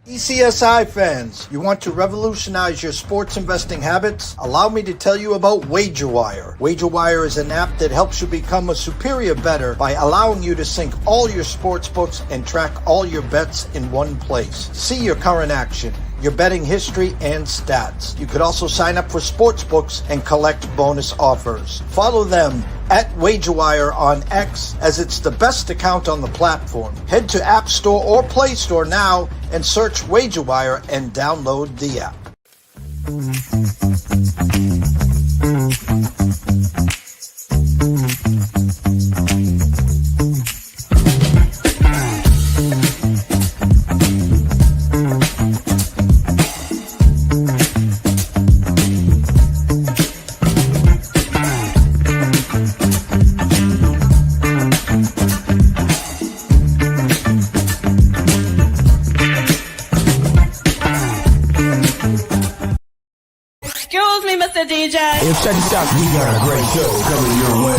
ECSI fans, you want to revolutionize your sports investing habits? Allow me to tell you about WagerWire. WagerWire is an app that helps you become a superior bettor by allowing you to sync all your sports books and track all your bets in one place. See your current action, your betting history, and stats. You could also sign up for sports books and collect bonus offers. Follow them at WagerWire on X, as it's the best account on the platform. Head to App Store or Play Store now and search WagerWire and download the app. DJ. Hey, check this out. We got a great show coming your way.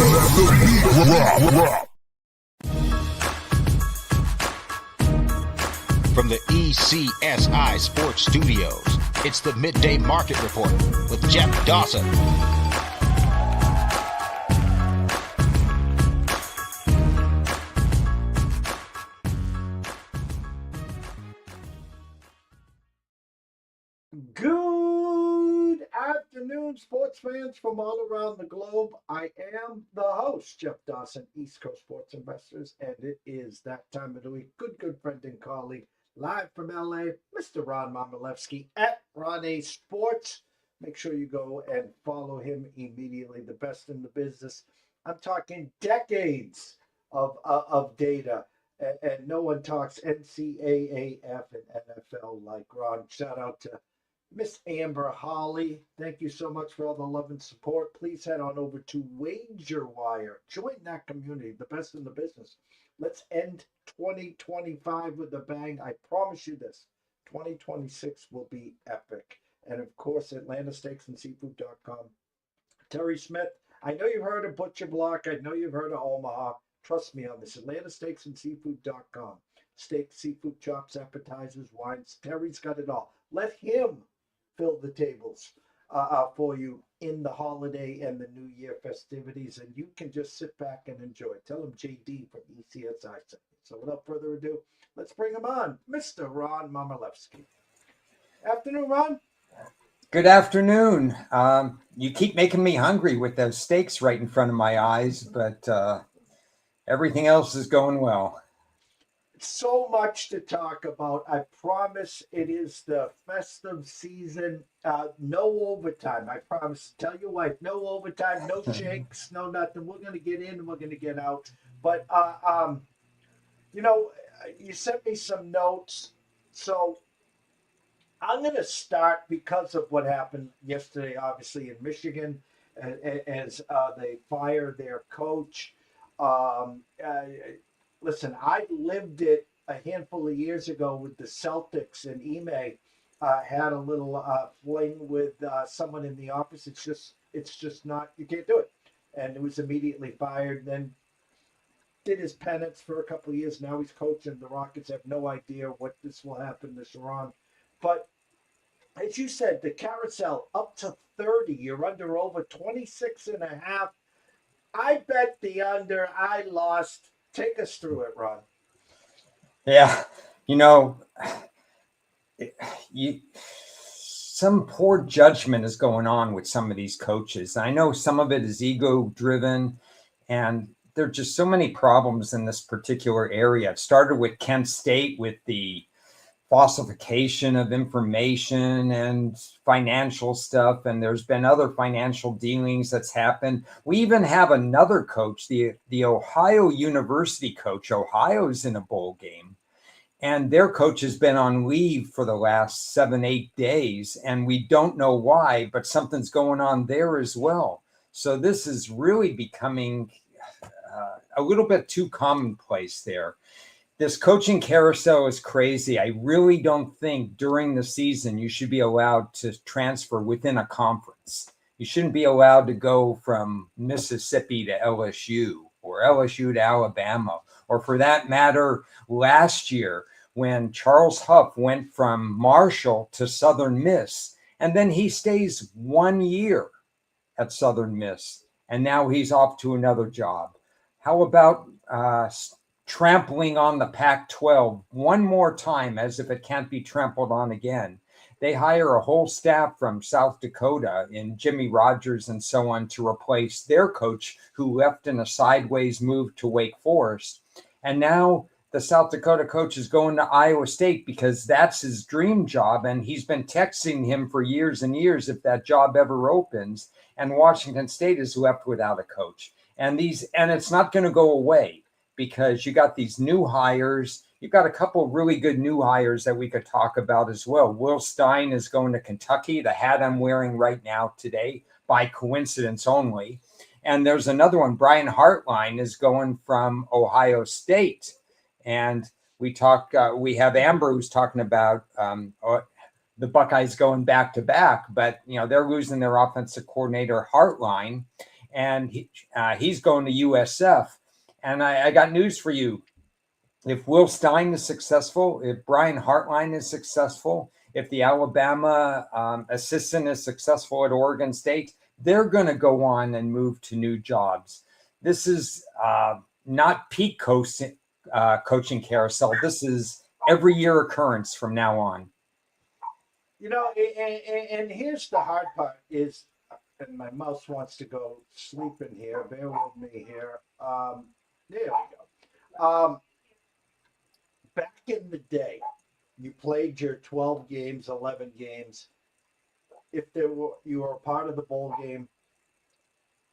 From the ECSI Sports Studios, it's the Midday Market Report with Jeff Dawson. Good afternoon, sports fans from all around the globe. I am the host, Jeff Dawson, East Coast Sports Investors, and it is that time of the week. Good friend and colleague, live from LA, Mr. Ron Momilevsky at Ron A Sports. Make sure you go and follow him immediately. The best in the business. I'm talking decades of data, and no one talks NCAAF and NFL like Ron. Shout out to Miss Amber Holly, thank you so much for all the love and support. Please head on over to WagerWire. Join that community, the best in the business. Let's end 2025 with a bang. I promise you this, 2026 will be epic. And of course, AtlantaSteaksAndSeafood.com. Terry Smith, I know you've heard of Butcher Block. I know you've heard of Omaha. Trust me on this, AtlantaSteaksAndSeafood.com. Steaks, seafood, chops, appetizers, wines. Terry's got it all. Let him fill the tables for you in the holiday and the New Year festivities, and you can just sit back and enjoy. Tell him JD from ECSI sent you. So without further ado, let's bring him on, Mr. Ron Momilevsky. Afternoon, Ron. Good afternoon. You keep making me hungry with those steaks right in front of my eyes, but everything else is going well. So much to talk about. I promise it is the festive season. No overtime. I promise. Tell your wife, no overtime, no shakes, no nothing. We're going to get in and we're going to get out. But, you sent me some notes. So I'm going to start because of what happened yesterday, obviously, in Michigan, as they fired their coach. Listen, I lived it a handful of years ago with the Celtics, and Ime had a little fling with someone in the office. It's just not, you can't do it. And it was immediately fired. Then did his penance for a couple of years. Now he's coaching. The Rockets have no idea what this will happen this Ron. But as you said, the carousel up to 30. You're under over 26 and a half. I bet the under. I lost. Take us through it, Ron. Yeah, some poor judgment is going on with some of these coaches. I know some of it is ego-driven, and there are just so many problems in this particular area. It started with Kent State with the falsification of information and financial stuff, and there's been other financial dealings that's happened. We even have another coach, the Ohio University coach. Ohio's in a bowl game, and their coach has been on leave for the last 7-8 days, and we don't know why, but something's going on there as well. So this is really becoming a little bit too commonplace there. This coaching carousel is crazy. I really don't think during the season you should be allowed to transfer within a conference. You shouldn't be allowed to go from Mississippi to LSU or LSU to Alabama, or for that matter, last year when Charles Huff went from Marshall to Southern Miss, and then he stays 1 year at Southern Miss, and now he's off to another job. How about trampling on the Pac-12 one more time as if it can't be trampled on again? They hire a whole staff from South Dakota in Jimmy Rogers and so on to replace their coach who left in a sideways move to Wake Forest. And now the South Dakota coach is going to Iowa State because that's his dream job. And he's been texting him for years and years if that job ever opens. And Washington State is left without a coach. And it's not going to go away because you got these new hires. You've got a couple of really good new hires that we could talk about as well. Will Stein is going to Kentucky, the hat I'm wearing right now today, by coincidence only. And there's another one, Brian Hartline is going from Ohio State. And we have Amber who's talking about the Buckeyes going back to back, but they're losing their offensive coordinator Hartline, and he's going to USF. And I got news for you. If Will Stein is successful, if Brian Hartline is successful, if the Alabama assistant is successful at Oregon State, they're going to go on and move to new jobs. This is not peak coaching carousel. This is every year occurrence from now on. And here's the hard part is, and my mouse wants to go sleep in here. Bear with me here. There we go. Back in the day, you played your 12 games, 11 games. If you were a part of the bowl game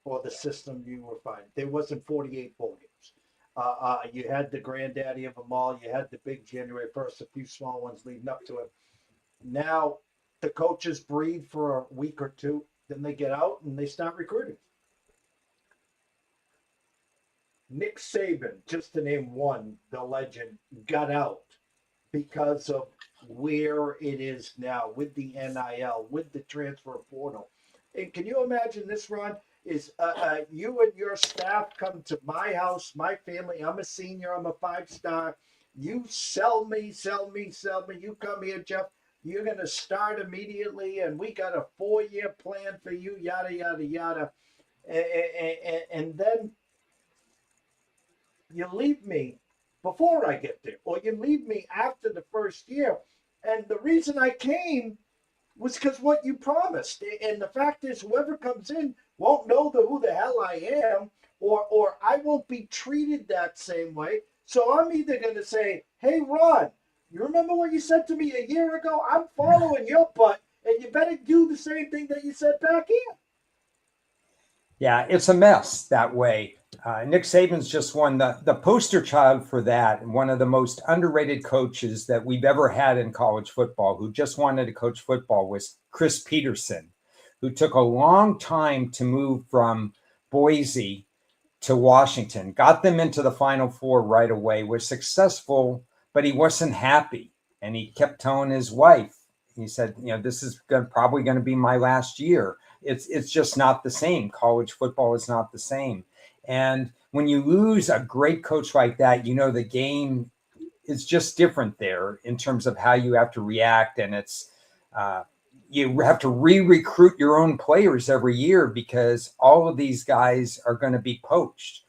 or the system, you were fine. There wasn't 48 bowl games. You had the granddaddy of them all. You had the big January 1st, a few small ones leading up to it. Now the coaches breathe for a week or two, then they get out and they start recruiting. Nick Saban, just to name one, the legend, got out because of where it is now with the NIL, with the transfer portal. And can you imagine this, Ron? Is you and your staff come to my house, my family. I'm a senior. I'm a 5-star. You sell me. You come here, Jeff. You're going to start immediately, and we got a 4-year plan for you, yada, yada, yada. And then you leave me before I get there, or you leave me after the first year. And the reason I came was because what you promised. And the fact is, whoever comes in won't know who the hell I am, or I won't be treated that same way. So I'm either going to say, hey, Ron, you remember what you said to me a year ago? I'm following your butt, and you better do the same thing that you said back here. Yeah, it's a mess that way. Nick Saban's just won the poster child for that. One of the most underrated coaches that we've ever had in college football who just wanted to coach football was Chris Peterson, who took a long time to move from Boise to Washington, got them into the Final Four right away, was successful, but he wasn't happy. And he kept telling his wife, he said, this is probably going to be my last year. It's just not the same. College football is not the same. And when you lose a great coach like that, the game is just different there in terms of how you have to react. And it's you have to re-recruit your own players every year because all of these guys are going to be poached.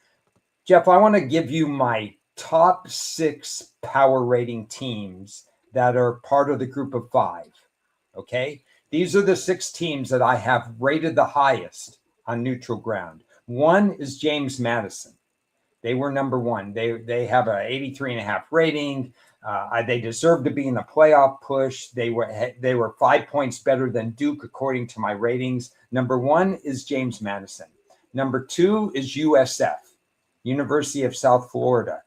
Jeff, I want to give you my top 6 power rating teams that are part of the group of 5. Okay. These are the 6 teams that I have rated the highest on neutral ground. 1 is James Madison. They were number 1. They have an 83.5 rating. They deserve to be in the playoff push. They were 5 points better than Duke, according to my ratings. Number 1 is James Madison. Number 2 is USF, University of South Florida.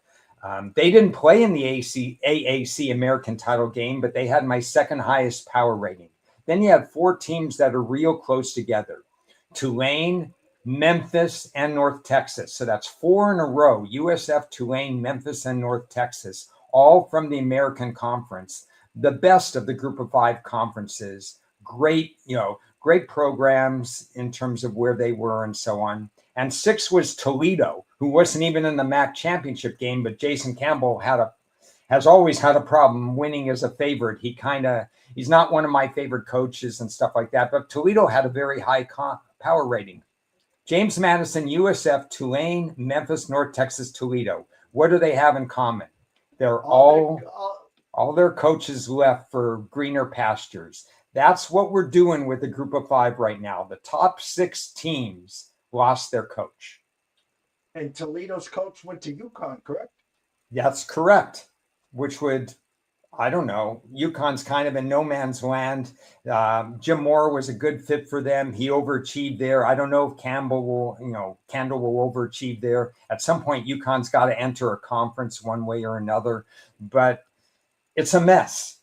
They didn't play in the AAC American title game, but they had my second highest power rating. Then you have 4 teams that are real close together. Tulane, Memphis, and North Texas. So that's 4 in a row. USF, Tulane, Memphis, and North Texas, all from the American Conference. The best of the group of 5 conferences. Great programs in terms of where they were and so on. And 6 was Toledo, who wasn't even in the MAC championship game, but Jason Campbell had has always had a problem winning as a favorite. He's not one of my favorite coaches and stuff like that, but Toledo had a very high power rating. James Madison, USF, Tulane, Memphis, North Texas, Toledo. What do they have in common? They're all their coaches left for greener pastures. That's what we're doing with the group of 5 right now. The top 6 teams lost their coach. And Toledo's coach went to UConn, correct? That's correct, which would, I don't know, UConn's kind of in no man's land. Jim Moore was a good fit for them. He overachieved there. I don't know if Kendall will overachieve there. At some point, UConn's got to enter a conference one way or another, but it's a mess.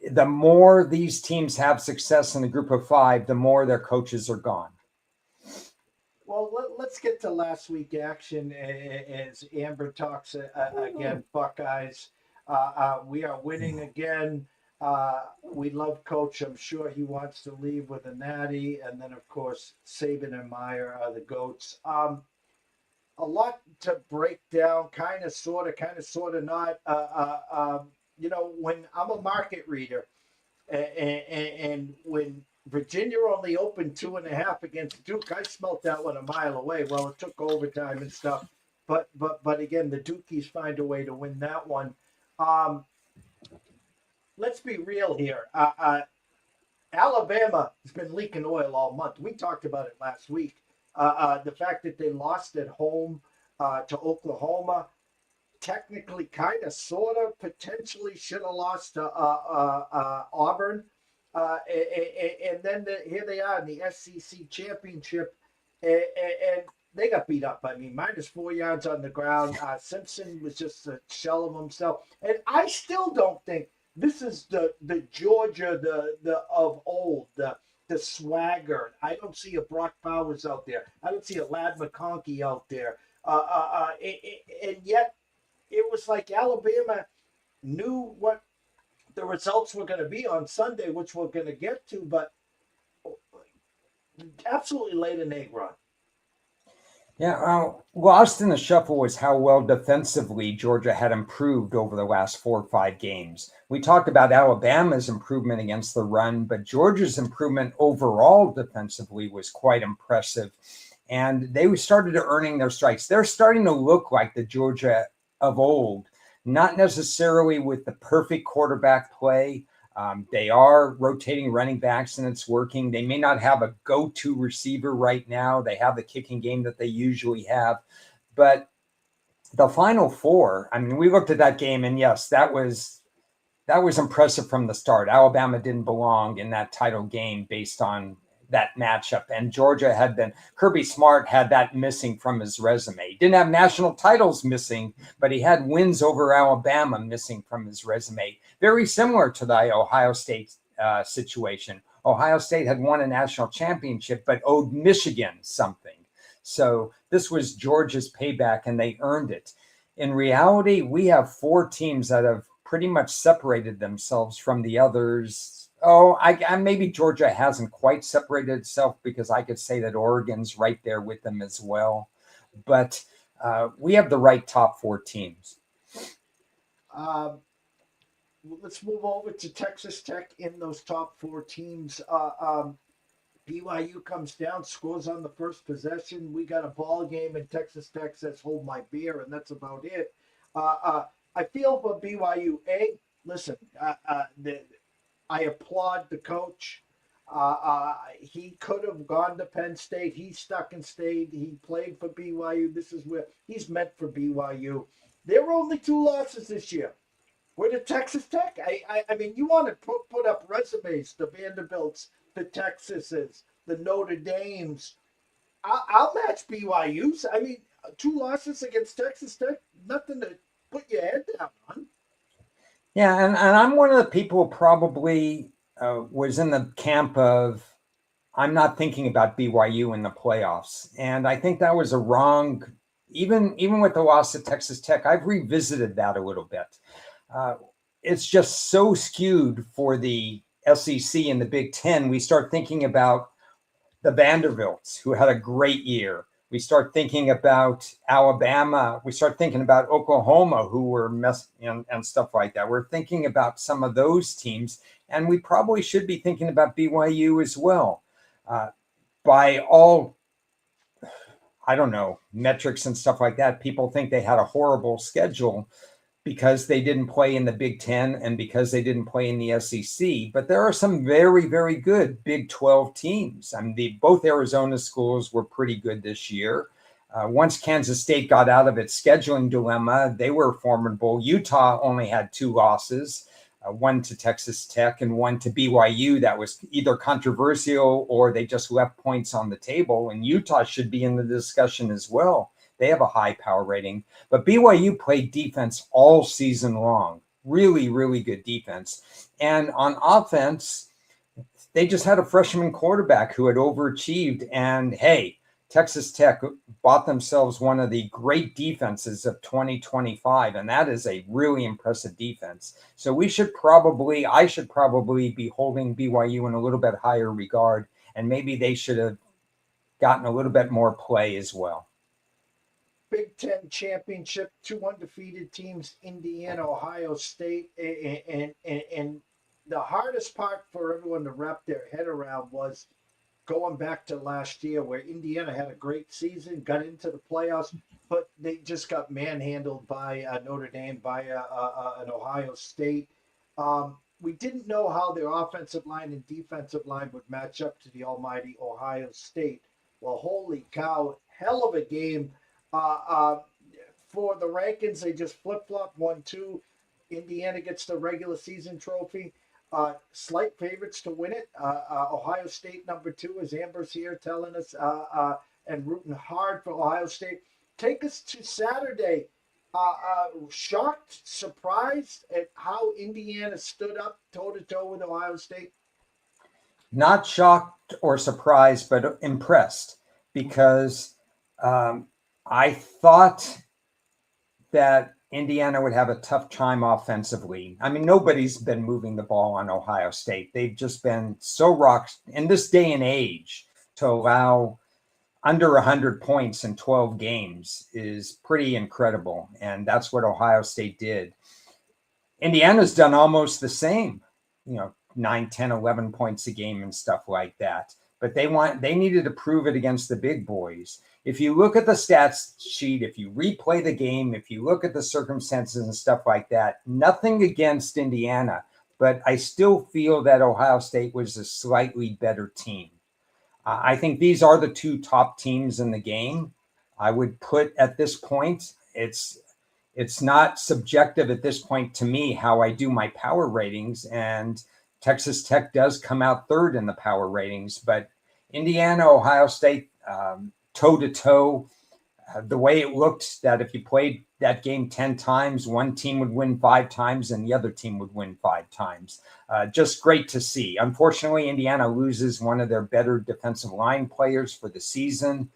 The more these teams have success in the group of 5, the more their coaches are gone. Well, let's get to last week action as Amber talks again, Buckeyes. We are winning again. We love Coach. I'm sure he wants to leave with a natty. And then, of course, Saban and Meyer are the GOATs. A lot to break down, kind of, sort of not. When I'm a market reader and when Virginia only opened 2.5 against Duke, I smelt that one a mile away. Well, it took overtime and stuff. But again, the Dukies find a way to win that one. Let's be real here. Alabama has been leaking oil all month. We talked about it last week. The fact that they lost at home to Oklahoma, technically, kind of, sort of, potentially should have lost to Auburn. And then here they are in the SEC championship, and they got beat up. I mean, -4 yards on the ground. Simpson was just a shell of himself. And I still don't think this is the Georgia the of old, the swagger. I don't see a Brock Bowers out there. I don't see a Ladd McConkey out there. And yet it was like Alabama knew what the results were going to be on Sunday, which we're going to get to, but absolutely laid an egg run. Yeah, lost in the shuffle was how well defensively Georgia had improved over the last 4 or 5 games. We talked about Alabama's improvement against the run, but Georgia's improvement overall defensively was quite impressive. And they started earning their stripes. They're starting to look like the Georgia of old, not necessarily with the perfect quarterback play. They are rotating running backs and it's working. They may not have a go-to receiver right now. They have the kicking game that they usually have. But the Final Four, I mean, we looked at that game and yes, that was impressive from the start. Alabama didn't belong in that title game based on that matchup. And Georgia Kirby Smart had that missing from his resume. He didn't have national titles missing, but he had wins over Alabama missing from his resume. Very similar to the Ohio State situation. Ohio State had won a national championship, but owed Michigan something. So this was Georgia's payback and they earned it. In reality, we have 4 teams that have pretty much separated themselves from the others. I maybe Georgia hasn't quite separated itself because I could say that Oregon's right there with them as well. But we have the right top 4 teams. Let's move over to Texas Tech in those top 4 teams. BYU comes down, scores on the first possession. We got a ball game, and Texas Tech says, "Hold my beer," and that's about it. I feel for BYU. Listen, I applaud the coach. He could have gone to Penn State. He stuck and stayed. He played for BYU. This is where he's meant for BYU. There were only 2 losses this year. We're to Texas Tech. I mean, you want to put up resumes, the Vanderbilts, the Texases, the Notre Dames. I'll match BYU's. I mean, 2 losses against Texas Tech, nothing to put your head down on. Yeah, and I'm one of the people who probably was in the camp of I'm not thinking about BYU in the playoffs. And I think that was a wrong, even with the loss at Texas Tech, I've revisited that a little bit. It's just so skewed for the SEC and the Big Ten. We start thinking about the Vanderbilts, who had a great year, We start thinking about Alabama. We start thinking about Oklahoma, who were and stuff like that. We're thinking about some of those teams, and we probably should be thinking about BYU as well. By all, I don't know, metrics and stuff like that, people think they had a horrible schedule because they didn't play in the Big 10 and because they didn't play in the SEC. But there are some very, very good Big 12 teams. I mean, both Arizona schools were pretty good this year. Once Kansas State got out of its scheduling dilemma, they were formidable. Utah only had 2 losses, one to Texas Tech and one to BYU. That was either controversial or they just left points on the table. And Utah should be in the discussion as well. They have a high power rating, but BYU played defense all season long. Really, really good defense. And on offense, they just had a freshman quarterback who had overachieved. And hey, Texas Tech bought themselves one of the great defenses of 2025. And that is a really impressive defense. So I should probably be holding BYU in a little bit higher regard. And maybe they should have gotten a little bit more play as well. Big Ten championship, 2 undefeated teams, Indiana, Ohio State, and the hardest part for everyone to wrap their head around was going back to last year where Indiana had a great season, got into the playoffs, but they just got manhandled by Notre Dame, by an Ohio State. We didn't know how their offensive line and defensive line would match up to the almighty Ohio State. Well, holy cow, hell of a game. For the rankings, they just flip-flop 1-2. Indiana gets the regular season trophy. Slight favorites to win it. Ohio State number 2, as Amber's here telling us, and rooting hard for Ohio State. Take us to Saturday. Shocked, surprised at how Indiana stood up toe-to-toe with Ohio State? Not shocked or surprised, but impressed because I thought that Indiana would have a tough time offensively. I mean, nobody's been moving the ball on Ohio State. They've just been so rocked in this day and age. To allow under 100 points in 12 games is pretty incredible. And that's what Ohio State did. Indiana's done almost the same, 9, 10, 11 points a game and stuff like that. But they needed to prove it against the big boys. If you look at the stats sheet, if you replay the game, if you look at the circumstances and stuff like that, nothing against Indiana, but I still feel that Ohio State was a slightly better team. I think these are the 2 top teams in the game. I would put at this point, it's not subjective at this point to me how I do my power ratings, and Texas Tech does come out 3rd in the power ratings, but Indiana, Ohio State, toe-to-toe, the way it looked that if you played that game 10 times, one team would win 5 times and the other team would win 5 times. Just great to see. Unfortunately, Indiana loses one of their better defensive line players for the season.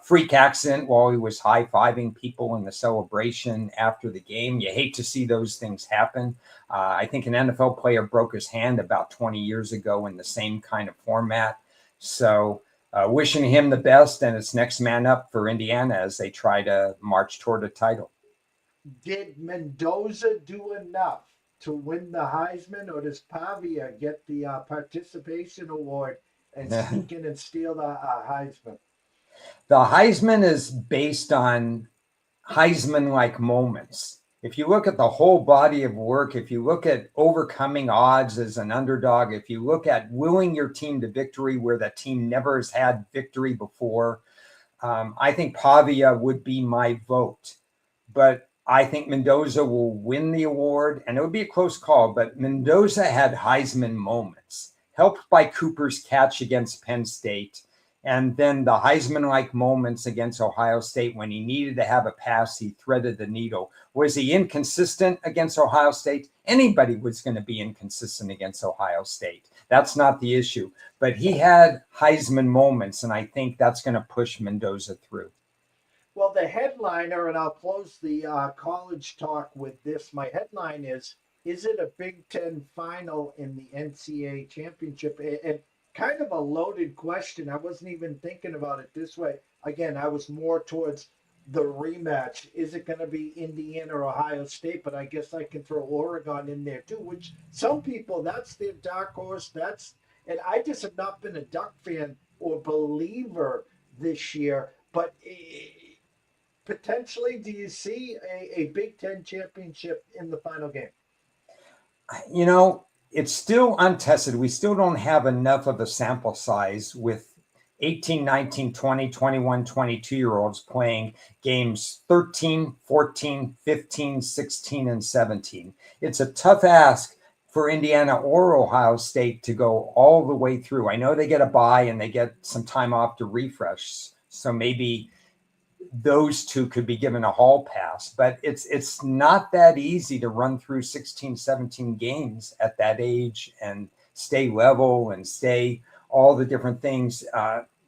Freak accident while he was high-fiving people in the celebration after the game. You hate to see those things happen. I think an NFL player broke his hand about 20 years ago in the same kind of format. So wishing him the best, and it's next man up for Indiana as they try to march toward a title. Did Mendoza do enough to win the Heisman, or does Pavia get the participation award and sneak in and steal the Heisman? The Heisman is based on Heisman-like moments. If you look at the whole body of work, if you look at overcoming odds as an underdog, if you look at willing your team to victory where that team never has had victory before, I think Pavia would be my vote. But I think Mendoza will win the award, and it would be a close call, but Mendoza had Heisman moments, helped by Cooper's catch against Penn State, and then the Heisman-like moments against Ohio State when he needed to have a pass, he threaded the needle. Was he inconsistent against Ohio State? Anybody was going to be inconsistent against Ohio State. That's not the issue. But he had Heisman moments, and I think that's going to push Mendoza through. Well, the headliner, and I'll close the college talk with this. My headline is it a Big Ten final in the NCAA championship? And kind of a loaded question. I wasn't even thinking about it this way. Again, I was more towards the rematch. Is it going to be Indiana or Ohio State? But I guess I can throw Oregon in there too, which some people, that's their dark horse. And I just have not been a Duck fan or believer this year. But potentially, do you see a Big Ten championship in the final game? You know, it's still untested. We still don't have enough of a sample size with 18, 19, 20, 21, 22-year-olds playing games 13, 14, 15, 16, and 17. It's a tough ask for Indiana or Ohio State to go all the way through. I know they get a bye and they get some time off to refresh. So maybe those two could be given a hall pass, but it's not that easy to run through 16, 17 games at that age and stay level and stay all the different things.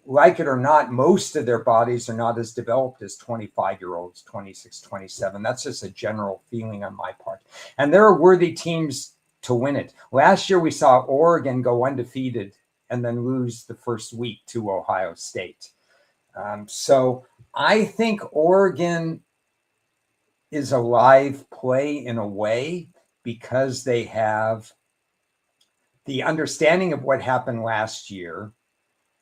Like it or not, most of their bodies are not as developed as 25-year-olds, 26, 27. That's just a general feeling on my part. And there are worthy teams to win it. Last year, we saw Oregon go undefeated and then lose the first week to Ohio State. So I think Oregon is a live play in a way because they have the understanding of what happened last year,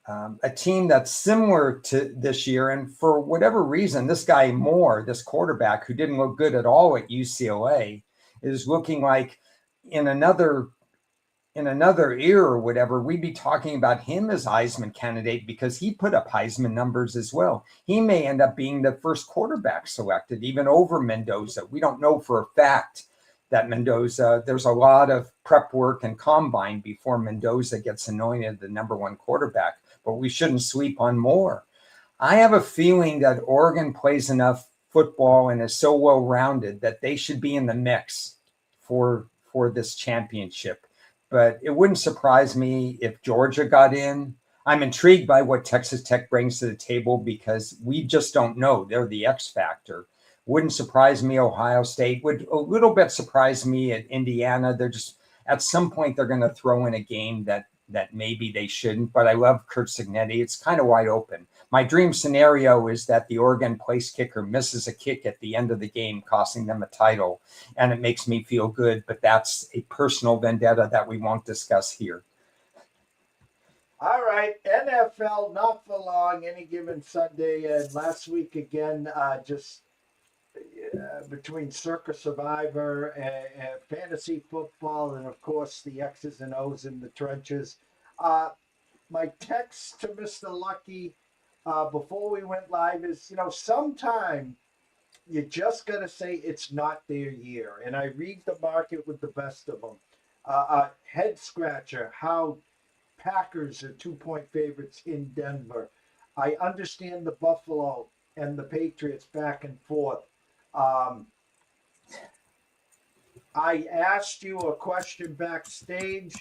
a team that's similar to this year. And for whatever reason, this guy Moore, this quarterback who didn't look good at all at UCLA, is looking like in another era or whatever, we'd be talking about him as Heisman candidate because he put up Heisman numbers as well. He may end up being the first quarterback selected, even over Mendoza. We don't know for a fact that Mendoza, there's a lot of prep work and combine before Mendoza gets anointed the number one quarterback, but we shouldn't sleep on Moore. I have a feeling that Oregon plays enough football and is so well-rounded that they should be in the mix for this championship. But it wouldn't surprise me if Georgia got in. I'm intrigued by what Texas Tech brings to the table because we just don't know. They're the X factor. Wouldn't surprise me. Ohio State would a little bit surprise me at Indiana. They're just at some point they're going to throw in a game that maybe they shouldn't. But I love Kurt Signetti. It's kind of wide open. My dream scenario is that the Oregon place kicker misses a kick at the end of the game, costing them a title. And it makes me feel good, but that's a personal vendetta that we won't discuss here. All right, NFL, not for long, any given Sunday. And last week, again, between Circa Survivor and fantasy football, and of course the X's and O's in the trenches. My text to Mr. Lucky before we went live is, sometime you just got to say it's not their year. And I read the market with the best of them. Head scratcher, how Packers are 2-point favorites in Denver. I understand the Buffalo and the Patriots back and forth. I asked you a question backstage.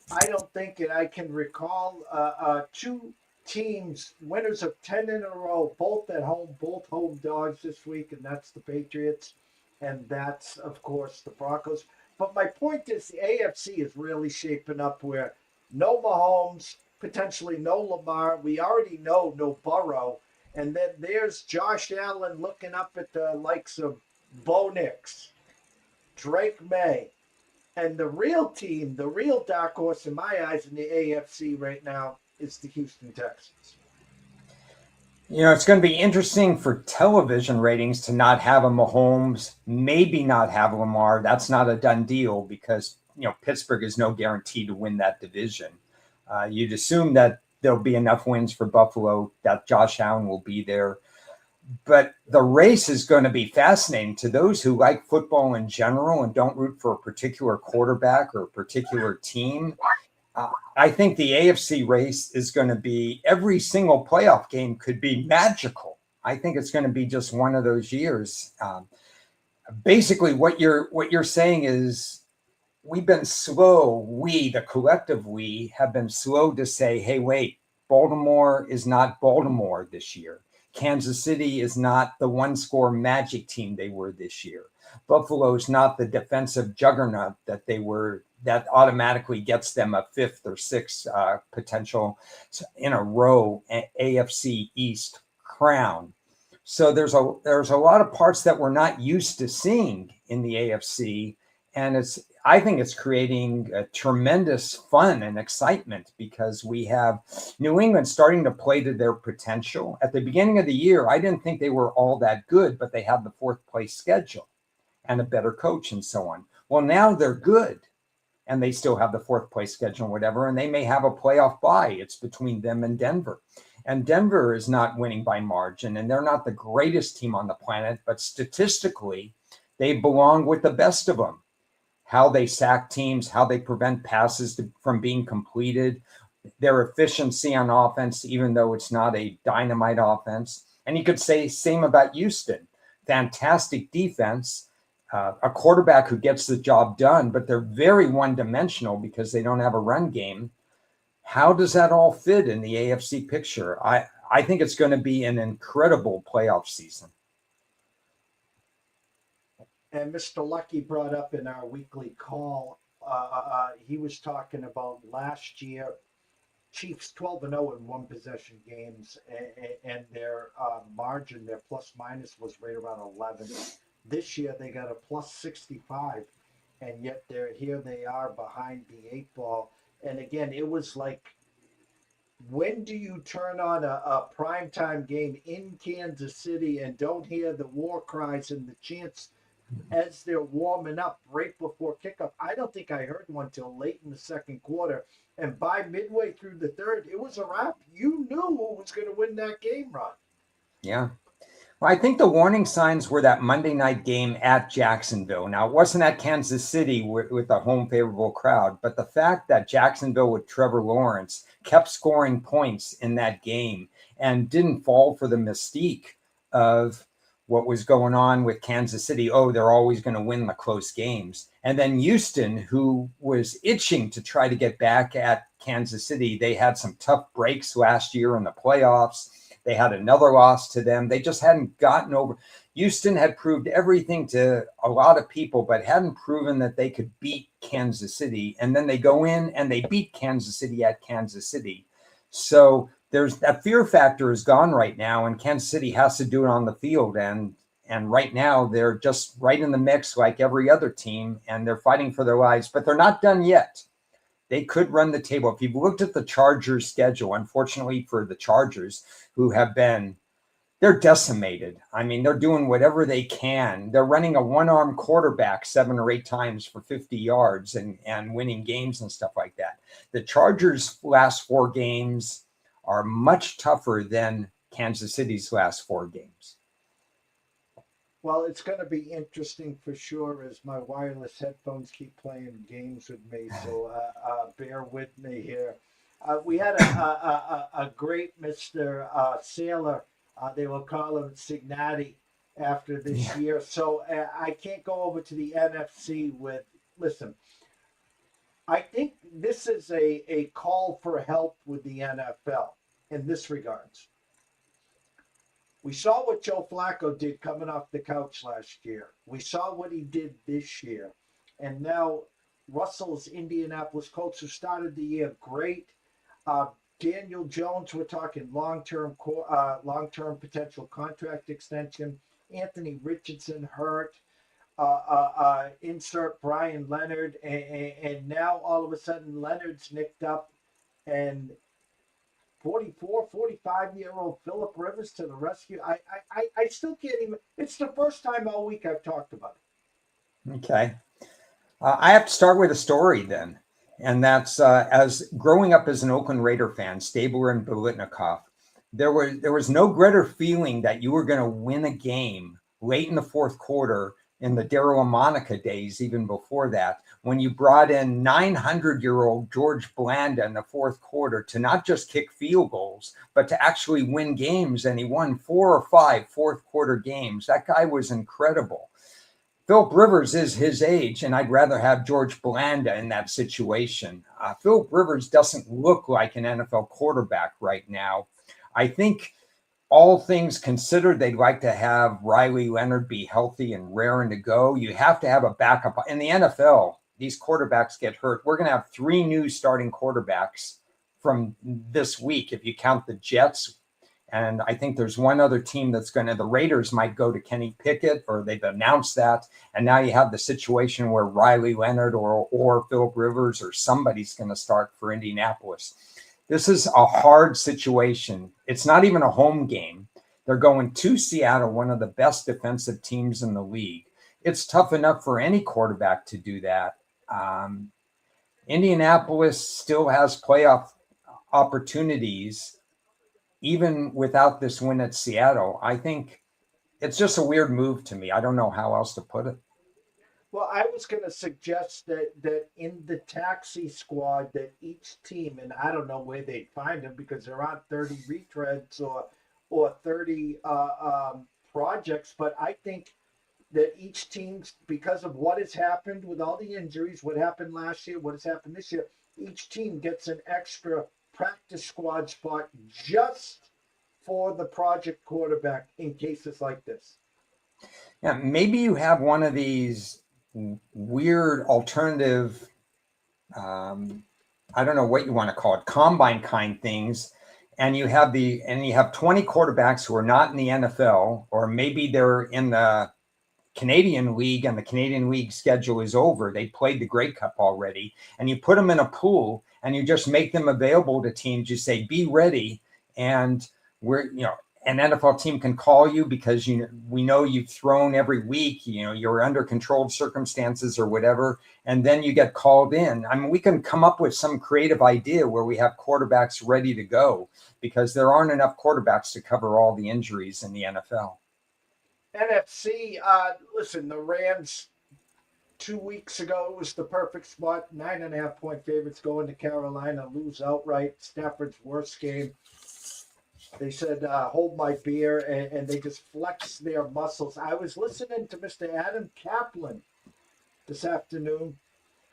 I don't think I can recall two teams, winners of 10 in a row, both at home, both home dogs this week, and that's the Patriots, and that's, of course, the Broncos. But my point is the AFC is really shaping up where no Mahomes, potentially no Lamar. We already know no Burrow. And then there's Josh Allen looking up at the likes of Bo Nix, Drake May. And the real team, the real dark horse in my eyes in the AFC right now is the Houston Texans. It's going to be interesting for television ratings to not have a Mahomes, maybe not have Lamar. That's not a done deal because, Pittsburgh is no guarantee to win that division. You'd assume that there'll be enough wins for Buffalo that Josh Allen will be there. But the race is going to be fascinating to those who like football in general and don't root for a particular quarterback or a particular team. I think the AFC race is going to be every single playoff game could be magical. I think it's going to be just one of those years. Basically, what you're saying is we've been slow. The collective we have been slow to say, hey, wait, Baltimore is not Baltimore this year. Kansas City is not the one-score magic team they were this year. Buffalo's not the defensive juggernaut that they were. That automatically gets them a fifth or sixth potential in a row AFC East crown. So there's a lot of parts that we're not used to seeing in the AFC, and I think it's creating a tremendous fun and excitement because we have New England starting to play to their potential. At the beginning of the year, I didn't think they were all that good, but they had the fourth place schedule and a better coach and so on. Well, now they're good and they still have the fourth place schedule and whatever, and they may have a playoff bye. It's between them and Denver. And Denver is not winning by margin, and they're not the greatest team on the planet, but statistically, they belong with the best of them. How they sack teams, how they prevent passes from being completed, their efficiency on offense, even though it's not a dynamite offense. And you could say same about Houston. Fantastic defense, a quarterback who gets the job done, but they're very one-dimensional because they don't have a run game. How does that all fit in the AFC picture? I think it's going to be an incredible playoff season. And Mr. Lucky brought up in our weekly call, he was talking about last year, Chiefs 12-0 in one possession games, and their margin, their plus minus was right around 11. This year they got a plus 65, and yet they are behind the 8 ball. And again, it was like, when do you turn on a primetime game in Kansas City and don't hear the war cries and the chants as they're warming up right before kickoff? I don't think I heard one till late in the second quarter. And by midway through the third, it was a wrap. You knew who was going to win that game, Ron. Yeah. Well, I think the warning signs were that Monday night game at Jacksonville. Now, it wasn't at Kansas City with a home favorable crowd, but the fact that Jacksonville with Trevor Lawrence kept scoring points in that game and didn't fall for the mystique of what was going on with Kansas City. Oh, they're always going to win the close games. And then Houston, who was itching to try to get back at Kansas City. They had some tough breaks last year in the playoffs. They had another loss to them. They just hadn't gotten over. Houston had proved everything to a lot of people, but hadn't proven that they could beat Kansas City. And then they go in and they beat Kansas City at Kansas City. So there's that fear factor is gone right now, and Kansas City has to do it on the field. And right now they're just right in the mix like every other team, and they're fighting for their lives, but they're not done yet. They could run the table. If you've looked at the Chargers schedule, unfortunately for the Chargers, who have been, they're decimated. I mean, they're doing whatever they can. They're running a one-arm quarterback 7 or 8 times for 50 yards and winning games and stuff like that. The Chargers' last 4 games are much tougher than Kansas City's last 4 games. Well, it's going to be interesting for sure as my wireless headphones keep playing games with me. So bear with me here. We had a great Mr. Sailor. They will call him Signati after this year. So I can't go over to the NFC with, listen, I think this is a call for help with the NFL in this regards. We saw what Joe Flacco did coming off the couch last year. We saw what he did this year. And now Russell's Indianapolis Colts, who started the year great. Daniel Jones, we're talking long-term potential contract extension. Anthony Richardson hurt. Insert Brian Leonard. And now all of a sudden Leonard's nicked up. And 45-year-old Phillip Rivers to the rescue. I still can't even. It's the first time all week I've talked about it. Okay. I have to start with a story then. And that's as growing up as an Oakland Raider fan, Stabler and Biletnikoff, there was no greater feeling that you were going to win a game late in the fourth quarter in the Darryl Monica days, even before that, when you brought in 900-year-old George Blanda in the fourth quarter to not just kick field goals, but to actually win games. And he won 4 or 5 fourth quarter games. That guy was incredible. Phillip Rivers is his age, and I'd rather have George Blanda in that situation. Phillip Rivers doesn't look like an NFL quarterback right now. I think all things considered, they'd like to have Riley Leonard be healthy and raring to go. You have to have a backup. In the NFL, these quarterbacks get hurt. We're going to have 3 new starting quarterbacks from this week, if you count the Jets. And I think there's one other team that's going to, the Raiders might go to Kenny Pickett, or they've announced that. And now you have the situation where Riley Leonard or Philip Rivers or somebody's going to start for Indianapolis. This is a hard situation. It's not even a home game. They're going to Seattle, one of the best defensive teams in the league. It's tough enough for any quarterback to do that. Indianapolis still has playoff opportunities, even without this win at Seattle. I think it's just a weird move to me. I don't know how else to put it. Well, I was going to suggest that in the taxi squad, that each team, and I don't know where they'd find them because there aren't 30 retreads or 30 projects, but I think that each team, because of what has happened with all the injuries, what happened last year, what has happened this year, each team gets an extra practice squad spot just for the project quarterback in cases like this. Yeah, maybe you have one of these weird alternative, I don't know what you want to call it, combine kind things. And you have 20 quarterbacks who are not in the NFL, or maybe they're in the Canadian League and the Canadian League schedule is over. They played the Grey Cup already, and you put them in a pool and you just make them available to teams. You say, be ready. And an NFL team can call you because we know you've thrown every week, you're under controlled circumstances or whatever, and then you get called in. I mean, we can come up with some creative idea where we have quarterbacks ready to go, because there aren't enough quarterbacks to cover all the injuries in the NFL. NFC, listen, the Rams 2 weeks ago was the perfect spot. 9.5-point favorites going to Carolina, lose outright. Stafford's worst game. They said, hold my beer, and they just flexed their muscles. I was listening to Mr. Adam Kaplan this afternoon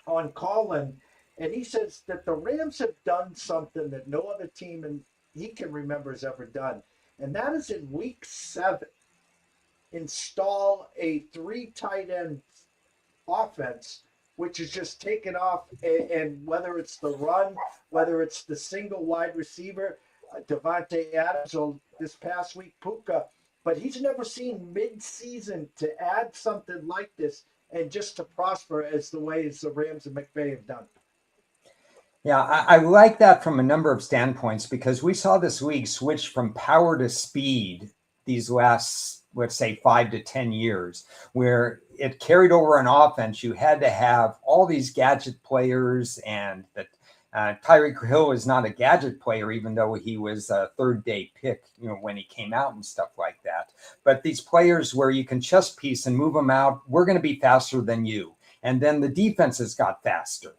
on Call-In, and he says that the Rams have done something that no other team he can remember has ever done, and that is in week 7, install a 3 tight end offense, which is just taken off, and whether it's the run, whether it's the single wide receiver, Devontae Adams, or this past week, Puka, but he's never seen mid-season to add something like this and just to prosper as the ways the Rams and McVay have done. Yeah, I like that from a number of standpoints, because we saw this league switch from power to speed these last, let's say, 5 to 10 years, where it carried over an offense. You had to have all these gadget players, and that Tyreek Hill is not a gadget player, even though he was a third-day pick, when he came out and stuff like that. But these players where you can chess piece and move them out, we're going to be faster than you. And then the defenses got faster.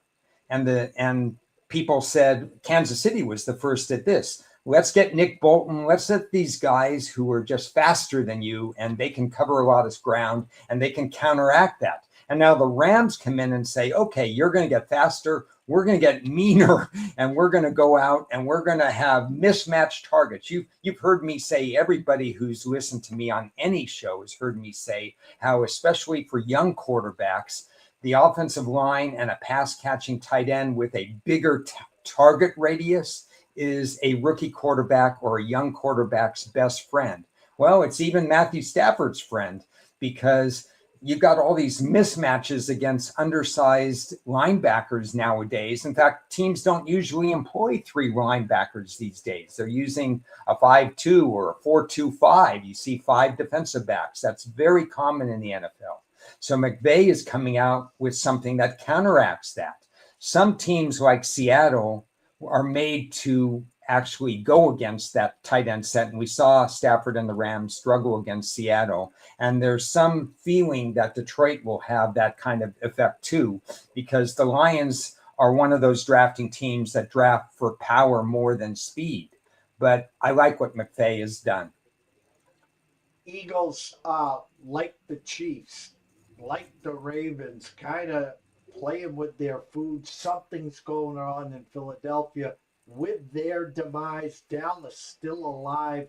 And people said Kansas City was the first at this. Let's get Nick Bolton. Let's get these guys who are just faster than you, and they can cover a lot of ground, and they can counteract that. And now the Rams come in and say, okay, you're going to get faster. We're going to get meaner, and we're going to go out and we're going to have mismatched targets. You've heard me say, everybody who's listened to me on any show has heard me say how, especially for young quarterbacks, the offensive line and a pass-catching tight end with a bigger target radius is a rookie quarterback or a young quarterback's best friend. Well, it's even Matthew Stafford's friend, because you've got all these mismatches against undersized linebackers nowadays. In fact, teams don't usually employ 3 linebackers these days. They're using a 5-2 or a 4-2-5. You see 5 defensive backs. That's very common in the NFL. So McVay is coming out with something that counteracts that. Some teams like Seattle are made to actually go against that tight end set. And we saw Stafford and the Rams struggle against Seattle. And there's some feeling that Detroit will have that kind of effect too, because the Lions are one of those drafting teams that draft for power more than speed. But I like what McVay has done. Eagles, like the Chiefs, like the Ravens, kind of playing with their food. Something's going on in Philadelphia with their demise. Dallas still alive.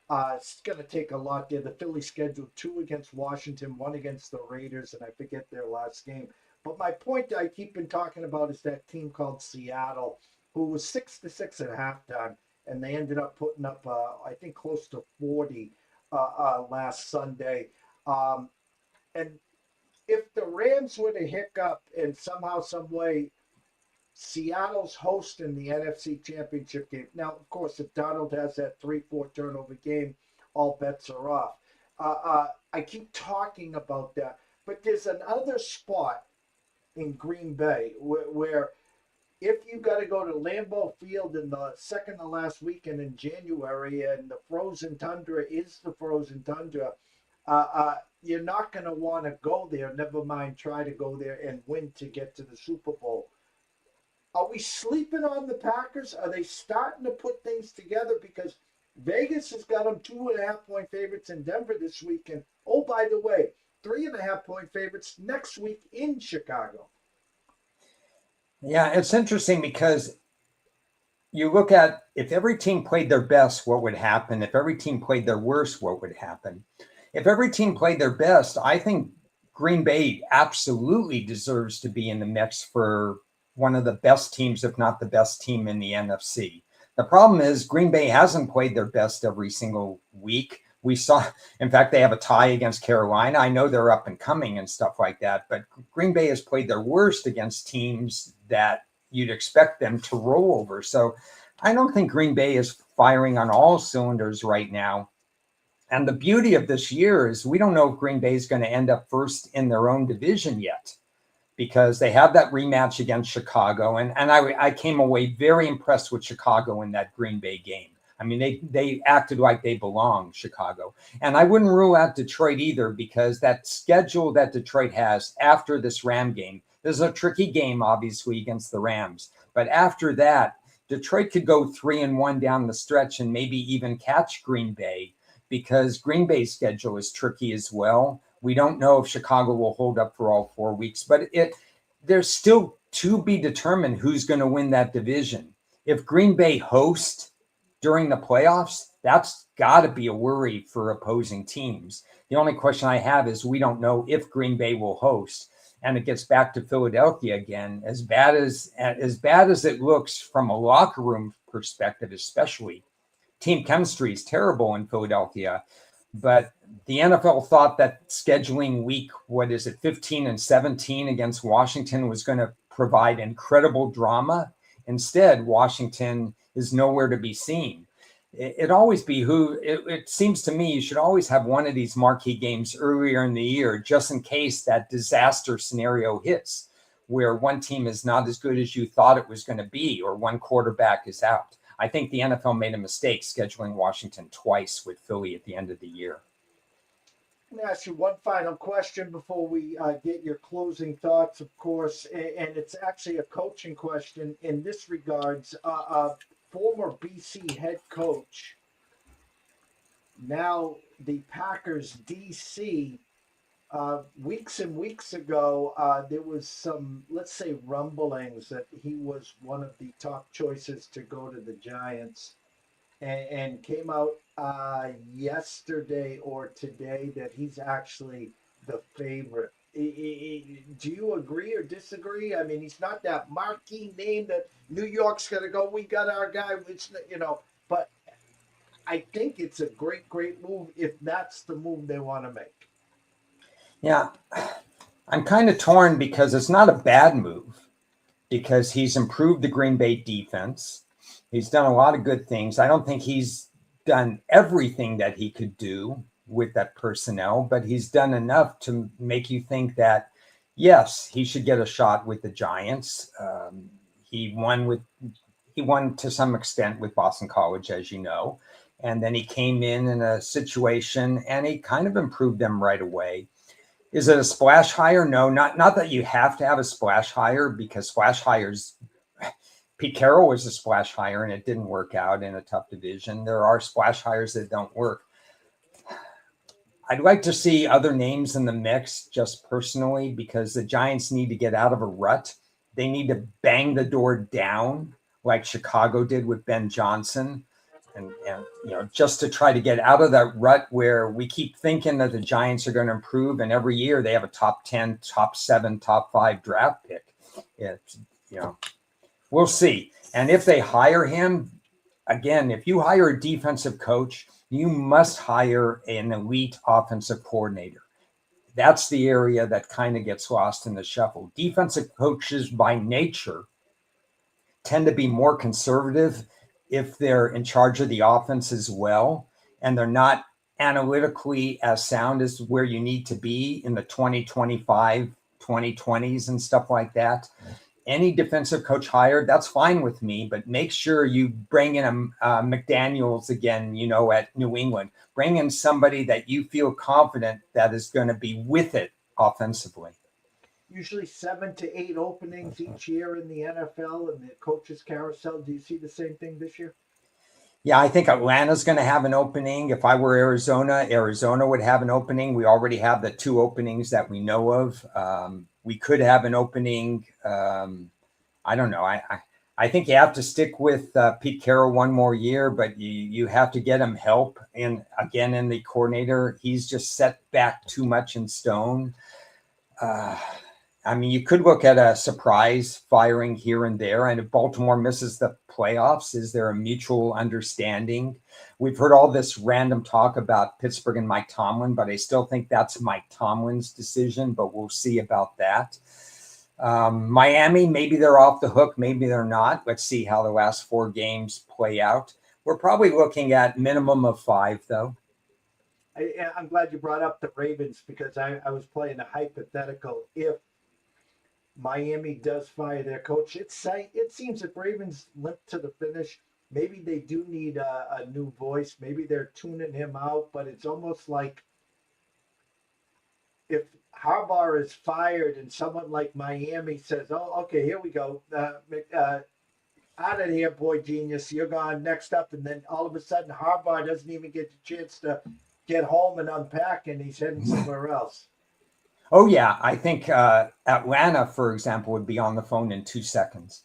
It's going to take a lot there. The Phillies scheduled 2 against Washington, 1 against the Raiders, and I forget their last game. But my point I keep been talking about is that team called Seattle, who was 6-6 at halftime, and they ended up putting up, I think, close to 40 last Sunday. And if the Rams were to hiccup and somehow, some way, Seattle's hosting the NFC Championship game. Now, of course, if Donald has that 3-4 turnover game, all bets are off. I keep talking about that, but there's another spot in Green Bay where if you got to go to Lambeau Field in the second to last weekend in January, and the frozen tundra is the frozen tundra, you're not going to want to go there. Never mind try to go there and win to get to the Super Bowl. Are we sleeping on the Packers? Are they starting to put things together? Because Vegas has got them 2.5-point favorites in Denver this week. And oh, by the way, 3.5-point favorites next week in Chicago. Yeah, it's interesting because you look at if every team played their best, what would happen? If every team played their worst, what would happen? If every team played their best, I think Green Bay absolutely deserves to be in the mix for one of the best teams, if not the best team in the NFC. The problem is Green Bay hasn't played their best every single week. We saw, in fact, they have a tie against Carolina. I know they're up and coming and stuff like that, but Green Bay has played their worst against teams that you'd expect them to roll over. So I don't think Green Bay is firing on all cylinders right now. And the beauty of this year is we don't know if Green Bay is going to end up first in their own division yet, because they have that rematch against Chicago. And I came away very impressed with Chicago in that Green Bay game. I mean, they acted like they belong, Chicago. And I wouldn't rule out Detroit either, because that schedule that Detroit has after this Ram game, this is a tricky game, obviously, against the Rams. But after that, Detroit could go 3-1 down the stretch and maybe even catch Green Bay, because Green Bay's schedule is tricky as well. We don't know if Chicago will hold up for all 4 weeks, but there's still to be determined who's going to win that division. If Green Bay hosts during the playoffs, that's got to be a worry for opposing teams. The only question I have is we don't know if Green Bay will host. And it gets back to Philadelphia again. As bad as it looks from a locker room perspective, especially, team chemistry is terrible in Philadelphia. But the NFL thought that scheduling week, 15 and 17 against Washington was going to provide incredible drama. Instead, Washington is nowhere to be seen. It seems to me you should always have one of these marquee games earlier in the year, just in case that disaster scenario hits, where one team is not as good as you thought it was going to be, or one quarterback is out. I think the NFL made a mistake scheduling Washington twice with Philly at the end of the year. Let me ask you one final question before we get your closing thoughts, of course, and it's actually a coaching question in this regards. Former BC head coach, now the Packers DC. Weeks and weeks ago, there was some, let's say, rumblings that he was one of the top choices to go to the Giants, and came out yesterday or today that he's actually the favorite. Do you agree or disagree? I mean, he's not that marquee name that New York's going to go, we got our guy, but I think it's a great, great move if that's the move they want to make. Yeah, I'm kind of torn because it's not a bad move, because he's improved the Green Bay defense. He's done a lot of good things. I don't think he's done everything that he could do with that personnel, but he's done enough to make you think that, yes, he should get a shot with the Giants. He won to some extent with Boston College, as you know, and then he came in a situation and he kind of improved them right away. Is it a splash hire? No, not that you have to have a splash hire, because splash hires, Pete Carroll was a splash hire and it didn't work out in a tough division. There are splash hires that don't work. I'd like to see other names in the mix, just personally, because the Giants need to get out of a rut. They need to bang the door down like Chicago did with Ben Johnson. and just to try to get out of that rut where we keep thinking that the Giants are going to improve, and every year they have a top 10, top 7, top 5 draft pick. It's, we'll see. And if they hire him, again, if you hire a defensive coach, you must hire an elite offensive coordinator. That's the area that kind of gets lost in the shuffle. Defensive coaches by nature tend to be more conservative if they're in charge of the offense as well, and they're not analytically as sound as where you need to be in the 2025, 2020s and stuff like that. Any defensive coach hired, that's fine with me, but make sure you bring in a McDaniels again, at New England. Bring in somebody that you feel confident that is going to be with it offensively. Usually 7 to 8 openings each year in the NFL and the coaches carousel. Do you see the same thing this year? Yeah, I think Atlanta's going to have an opening. If I were Arizona would have an opening. We already have the 2 openings that we know of. We could have an opening. I don't know. I think you have to stick with Pete Carroll one more year, but you have to get him help. And again, in the coordinator, he's just set back too much in stone. You could look at a surprise firing here and there. And if Baltimore misses the playoffs, is there a mutual understanding? We've heard all this random talk about Pittsburgh and Mike Tomlin, but I still think that's Mike Tomlin's decision, but we'll see about that. Miami, maybe they're off the hook. Maybe they're not. Let's see how the last 4 games play out. We're probably looking at minimum of 5, though. I'm glad you brought up the Ravens, because I was playing a hypothetical. If Miami does fire their coach, it seems if Ravens limp to the finish, maybe they do need a new voice. Maybe they're tuning him out, but it's almost like if Harbaugh is fired and someone like Miami says, "Oh, okay, here we go, out of here, boy genius, you're gone, next up," and then all of a sudden Harbaugh doesn't even get the chance to get home and unpack, and he's heading somewhere else. Oh, yeah. I think Atlanta, for example, would be on the phone in 2 seconds.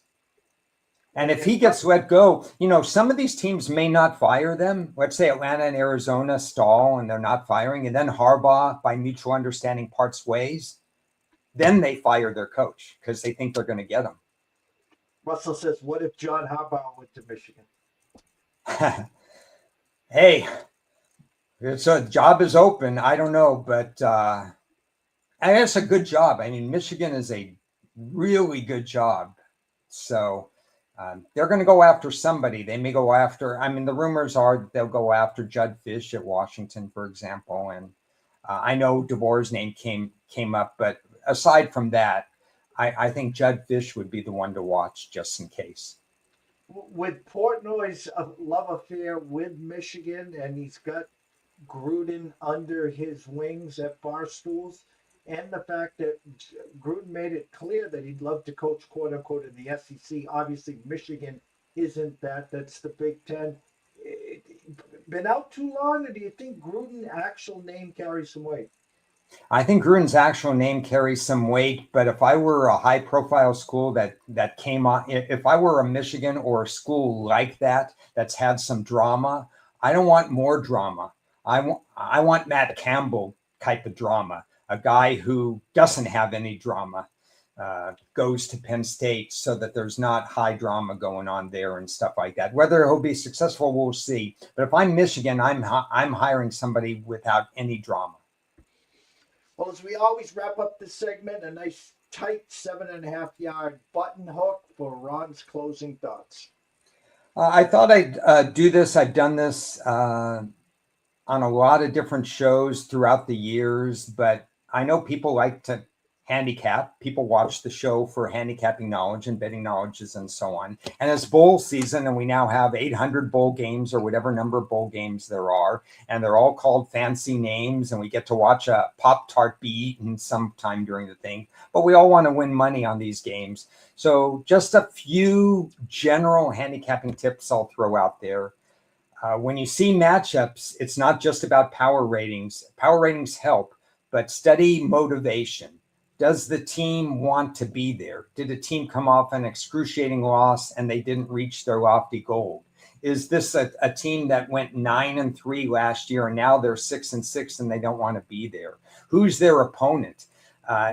And if he gets let go, some of these teams may not fire them. Let's say Atlanta and Arizona stall and they're not firing. And then Harbaugh, by mutual understanding, parts ways. Then they fire their coach because they think they're going to get him. Russell says, what if John Harbaugh went to Michigan? Hey, so the job is open. I don't know, but and it's a good job. Michigan is a really good job. So they're going to go after somebody. They may go after, the rumors are they'll go after Judd Fish at Washington, for example. And I know DeBoer's name came up, but aside from that, I think Judd Fish would be the one to watch just in case. With Portnoy's love affair with Michigan, and he's got Gruden under his wings at Barstools, and the fact that Gruden made it clear that he'd love to coach, quote unquote, in the SEC. Obviously, Michigan isn't that. That's the Big Ten. Been out too long, or do you think Gruden's actual name carries some weight? I think Gruden's actual name carries some weight, but if I were a high-profile school that came on, if I were a Michigan or a school like that that's had some drama, I don't want more drama. I want Matt Campbell type of drama. A guy who doesn't have any drama goes to Penn State so that there's not high drama going on there and stuff like that. Whether he'll be successful, we'll see. But if I'm Michigan, I'm hiring somebody without any drama. Well, as we always wrap up this segment, a nice tight 7.5-yard button hook for Ron's closing thoughts. I thought I'd do this. I've done this on a lot of different shows throughout the years, but I know people like to handicap. People watch the show for handicapping knowledge and betting knowledges and so on. And it's bowl season, and we now have 800 bowl games or whatever number of bowl games there are, and they're all called fancy names, and we get to watch a Pop-Tart be eaten sometime during the thing. But we all want to win money on these games. So just a few general handicapping tips I'll throw out there. When you see matchups, it's not just about power ratings. Power ratings help, but study motivation. Does the team want to be there? Did a team come off an excruciating loss and they didn't reach their lofty goal? Is this a team that went 9-3 last year and now they're 6-6 and they don't want to be there? Who's their opponent?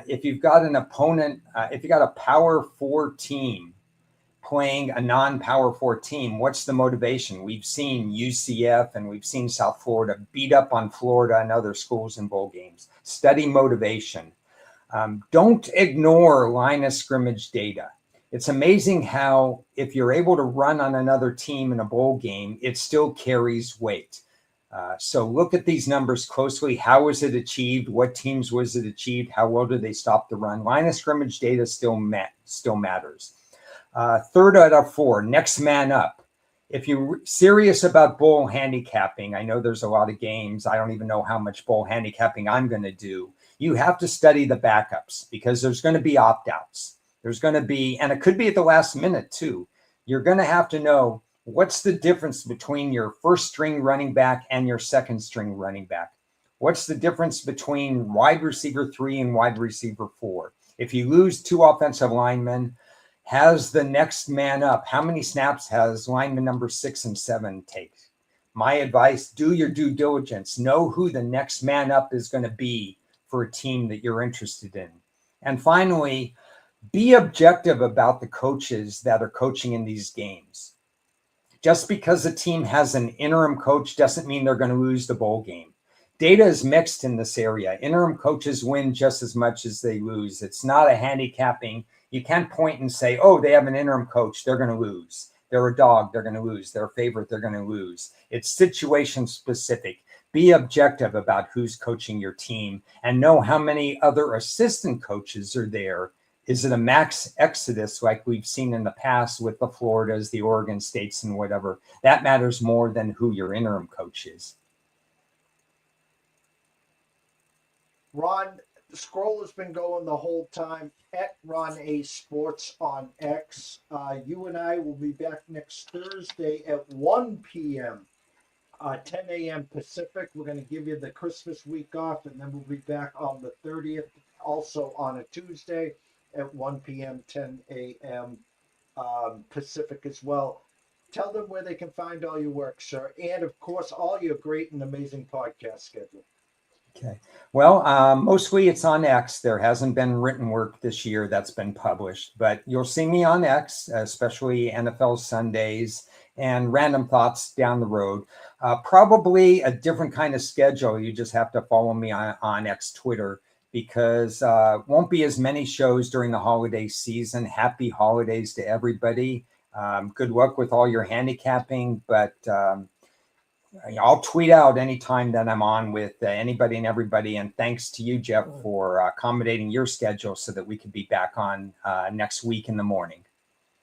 If you've got an opponent, if you got a Power 4 team playing a non-Power 4 team, what's the motivation? We've seen UCF and we've seen South Florida beat up on Florida and other schools in bowl games. Study motivation. Don't ignore line of scrimmage data. It's amazing how if you're able to run on another team in a bowl game, it still carries weight. So look at these numbers closely. How was it achieved? What teams was it achieved? How well did they stop the run? Line of scrimmage data still matters. Third out of 4, next man up. If you're serious about bowl handicapping, I know there's a lot of games. I don't even know how much bowl handicapping I'm going to do. You have to study the backups because there's going to be opt-outs. There's going to be, and it could be at the last minute too. You're going to have to know what's the difference between your first string running back and your second string running back. What's the difference between wide receiver 3 and wide receiver 4? If you lose 2 offensive linemen, has the next man up, how many snaps has lineman number 6 and 7 take? My advice, do your due diligence. Know who the next man up is going to be for a team that you're interested in. And finally, be objective about the coaches that are coaching in these games. Just because a team has an interim coach doesn't mean they're going to lose the bowl game. Data is mixed in this area. Interim coaches win just as much as they lose. It's not a handicapping. You can't point and say, oh, they have an interim coach, they're going to lose. They're a dog, they're going to lose. They're a favorite, they're going to lose. It's situation specific. Be objective about who's coaching your team and know how many other assistant coaches are there. Is it a max exodus like we've seen in the past with the Floridas, the Oregon States, and whatever? That matters more than who your interim coach is. Ron, the scroll has been going the whole time at Ron A Sports on X. You and I will be back next Thursday at 1 p.m. 10 a.m. Pacific. We're going to give you the Christmas week off, and then we'll be back on the 30th, also on a Tuesday at 1 p.m., 10 a.m. Pacific as well. Tell them where they can find all your work, sir, and of course, all your great and amazing podcast schedule. Okay. Well, mostly it's on X. There hasn't been written work this year that's been published, but you'll see me on X, especially NFL Sundays and Random Thoughts down the road. Probably a different kind of schedule. You just have to follow me on X Twitter because won't be as many shows during the holiday season. Happy holidays to everybody. Good luck with all your handicapping, but I'll tweet out anytime that I'm on with anybody and everybody. And thanks to you, Jeff, for accommodating your schedule so that we could be back on next week in the morning.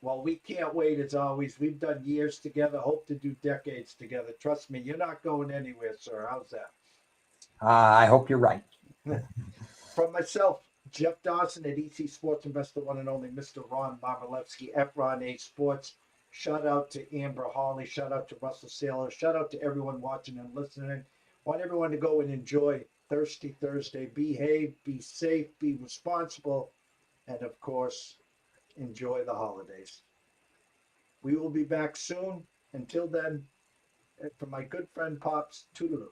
Well, we can't wait as always. We've done years together, hope to do decades together. Trust me, you're not going anywhere, sir. How's that? I hope you're right. From myself, Jeff Dawson at EC Sports Investor, one and only Mr. Ron Marmalewski at Ron A Sports. Shout out to Amber Hawley. Shout out to Russell Saylor. Shout out to everyone watching and listening. Want everyone to go and enjoy Thirsty Thursday. Behave, be safe, be responsible, and of course, enjoy the holidays. We will be back soon. Until then, from my good friend Pops, toodaloo.